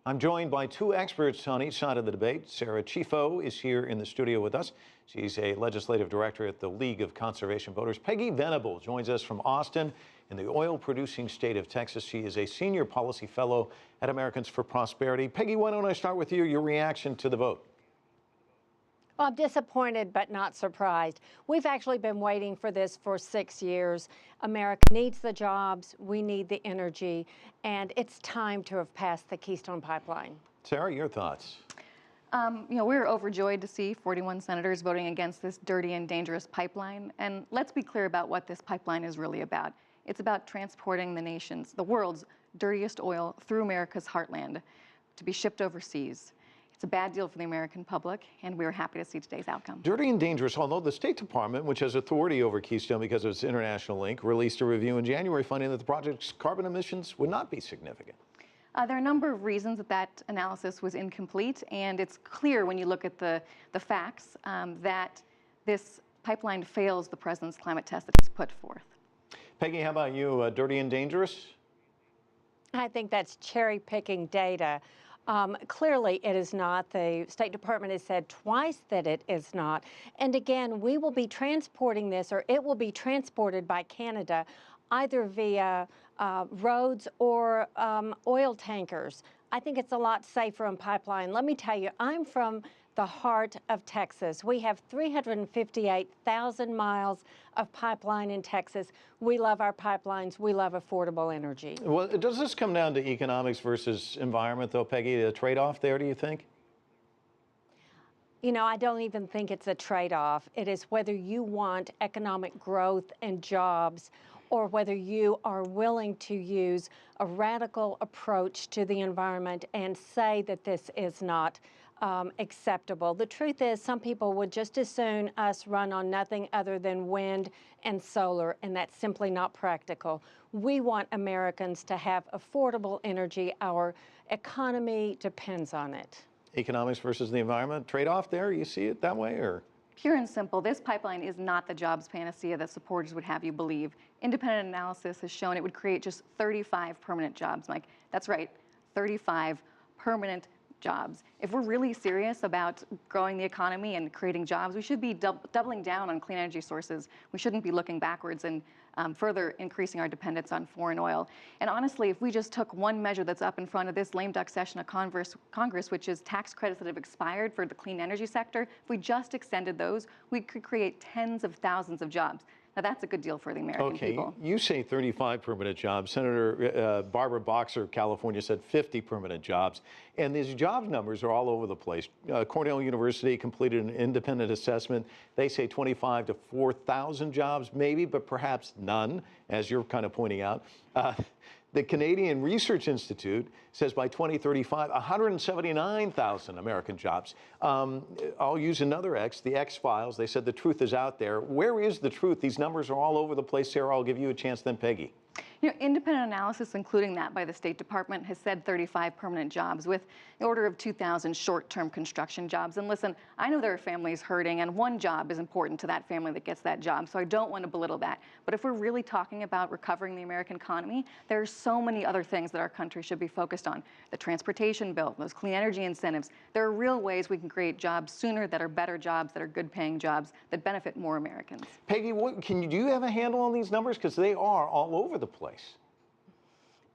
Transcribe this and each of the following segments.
I'm joined by two experts on each side of the debate. Sarah Chifo is here in the studio with us. She's a legislative director at the League of Conservation Voters. Peggy Venable joins us from Austin in the oil-producing state of Texas. She is a senior policy fellow at Americans for Prosperity. Peggy, why don't I start with you, your reaction to the vote? Well, I'm disappointed but not surprised. We've actually been waiting for this for 6 years. America needs the jobs, we need the energy, and it's time to have passed the Keystone Pipeline. Sarah, your thoughts? We were overjoyed to see 41 senators voting against this dirty and dangerous pipeline. And let's be clear about what this pipeline is really about. It's about transporting the world's dirtiest oil through America's heartland to be shipped overseas. It's a bad deal for the American public, and we are happy to see today's outcome. Dirty and dangerous, although the State Department, which has authority over Keystone because of its international link, released a review in January finding that the project's carbon emissions would not be significant. There are a number of reasons that analysis was incomplete, and it's clear when you look at the facts that this pipeline fails the president's climate test that he's put forth. Peggy, how about you? Dirty and dangerous? I think that's cherry-picking data. Clearly, it is not. The State Department has said twice that it is not. And again, we will be transporting this, or it will be transported by Canada, either via roads or oil tankers. I think it's a lot safer on pipeline. Let me tell you, I'm from the heart of Texas. We have 358,000 miles of pipeline in Texas. We love our pipelines. We love affordable energy. Well, does this come down to economics versus environment, though, Peggy? A trade-off there, do you think? You know, I don't even think it's a trade-off. It is whether you want economic growth and jobs or whether you are willing to use a radical approach to the environment and say that this is not acceptable. The truth is, some people would just as soon us run on nothing other than wind and solar, and that's simply not practical. We want Americans to have affordable energy. Our economy depends on it. Economics versus the environment, trade-off there? You see it that way, or? Pure and simple, this pipeline is not the jobs panacea that supporters would have you believe. Independent analysis has shown it would create just 35 permanent jobs, Mike. That's right, 35 permanent jobs. If we're really serious about growing the economy and creating jobs, we should be doubling down on clean energy sources. We shouldn't be looking backwards and further increasing our dependence on foreign oil. And honestly, if we just took one measure that's up in front of this lame duck session of Congress, which is tax credits that have expired for the clean energy sector, if we just extended those, we could create tens of thousands of jobs. Now, that's a good deal for the American people. Okay, you say 35 permanent jobs. Senator Barbara Boxer of California said 50 permanent jobs. And these job numbers are all over the place. Cornell University completed an independent assessment. They say 25 to 4,000 jobs, maybe, but perhaps none, as you're kind of pointing out. The Canadian Research Institute says by 2035, 179,000 American jobs. I'll use another X, the X-Files. They said the truth is out there. Where is the truth? These numbers are all over the place. Sarah, I'll give you a chance then, Peggy. You know, independent analysis, including that by the State Department, has said 35 permanent jobs with the order of 2,000 short-term construction jobs. And listen, I know there are families hurting, and one job is important to that family that gets that job, so I don't want to belittle that. But if we're really talking about recovering the American economy, there are so many other things that our country should be focused on. The transportation bill, those clean energy incentives. There are real ways we can create jobs sooner that are better jobs, that are good-paying jobs, that benefit more Americans. Peggy, do you have a handle on these numbers? Because they are all over the place.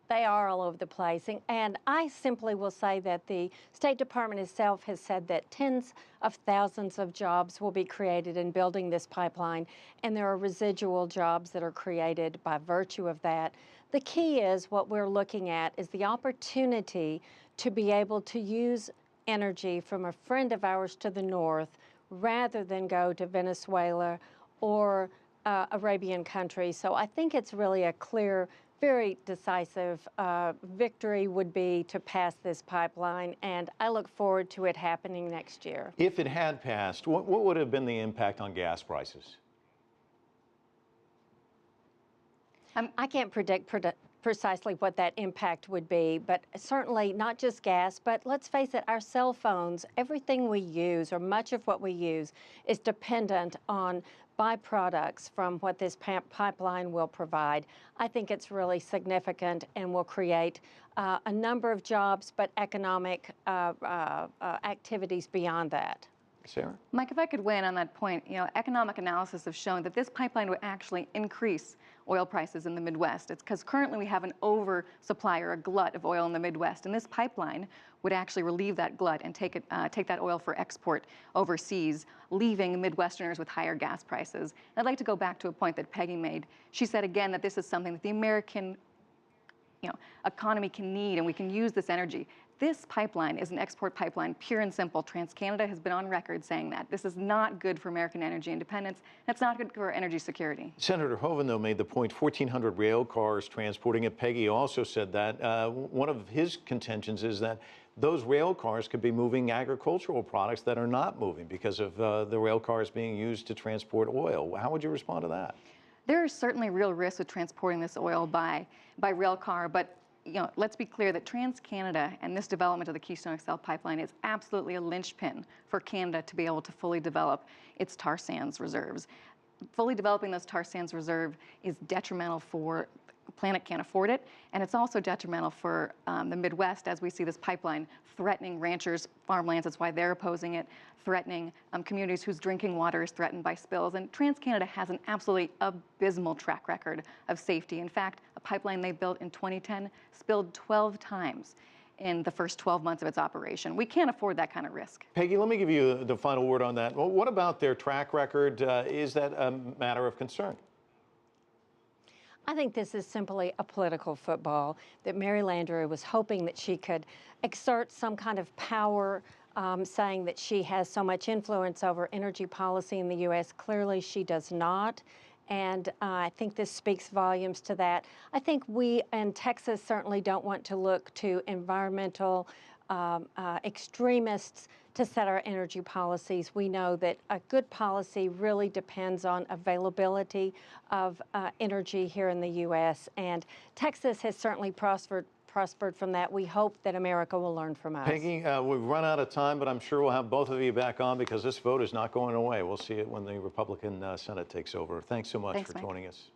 They are all over the place. And I simply will say that the State Department itself has said that tens of thousands of jobs will be created in building this pipeline, and there are residual jobs that are created by virtue of that. The key is what we're looking at is the opportunity to be able to use energy from a friend of ours to the north rather than go to Venezuela or Arabian countries. So I think it's really a clear, very decisive victory would be to pass this pipeline, and I look forward to it happening next year. If it had passed, what would have been the impact on gas prices? I can't predict precisely what that impact would be, but certainly not just gas, but let's face it, our cell phones, everything we use, or much of what we use, is dependent on byproducts from what this pipeline will provide. I think it's really significant and will create a number of jobs, but economic activities beyond that. Sarah? Mike, if I could weigh in on that point, economic analysis have shown that this pipeline would actually increase oil prices in the Midwest. It's because currently we have an oversupply or a glut of oil in the Midwest, and this pipeline would actually relieve that glut and take that oil for export overseas, leaving Midwesterners with higher gas prices. And I'd like to go back to a point that Peggy made. She said again that this is something that the American economy can need, and we can use this energy. This pipeline is an export pipeline, pure and simple. TransCanada has been on record saying that. This is not good for American energy independence. That's not good for energy security. Senator Hoeven, though, made the point 1,400 rail cars transporting it. Peggy also said that. One of his contentions is that those rail cars could be moving agricultural products that are not moving because of the rail cars being used to transport oil. How would you respond to that? There is certainly real risk with transporting this oil by rail car, but let's be clear that TransCanada and this development of the Keystone XL pipeline is absolutely a linchpin for Canada to be able to fully develop its tar sands reserves. Fully developing those tar sands reserve is detrimental for the planet can't afford it, and it's also detrimental for the Midwest as we see this pipeline threatening ranchers' farmlands. That's why they're opposing it, threatening communities whose drinking water is threatened by spills. And TransCanada has an absolutely abysmal track record of safety. In fact, a pipeline they built in 2010 spilled 12 times in the first 12 months of its operation. We can't afford that kind of risk. Peggy, let me give you the final word on that. Well, what about their track record? Is that a matter of concern? I think this is simply a political football, that Mary Landrieu was hoping that she could exert some kind of power, saying that she has so much influence over energy policy in the U.S. Clearly, she does not. And I think this speaks volumes to that. I think we in Texas certainly don't want to look to environmental extremists to set our energy policies. We know that a good policy really depends on availability of energy here in the U.S. And Texas has certainly prospered from that. We hope that America will learn from us. Peggy, we've run out of time, but I'm sure we'll have both of you back on because this vote is not going away. We'll see it when the Republican Senate takes over. Thanks so much for joining us.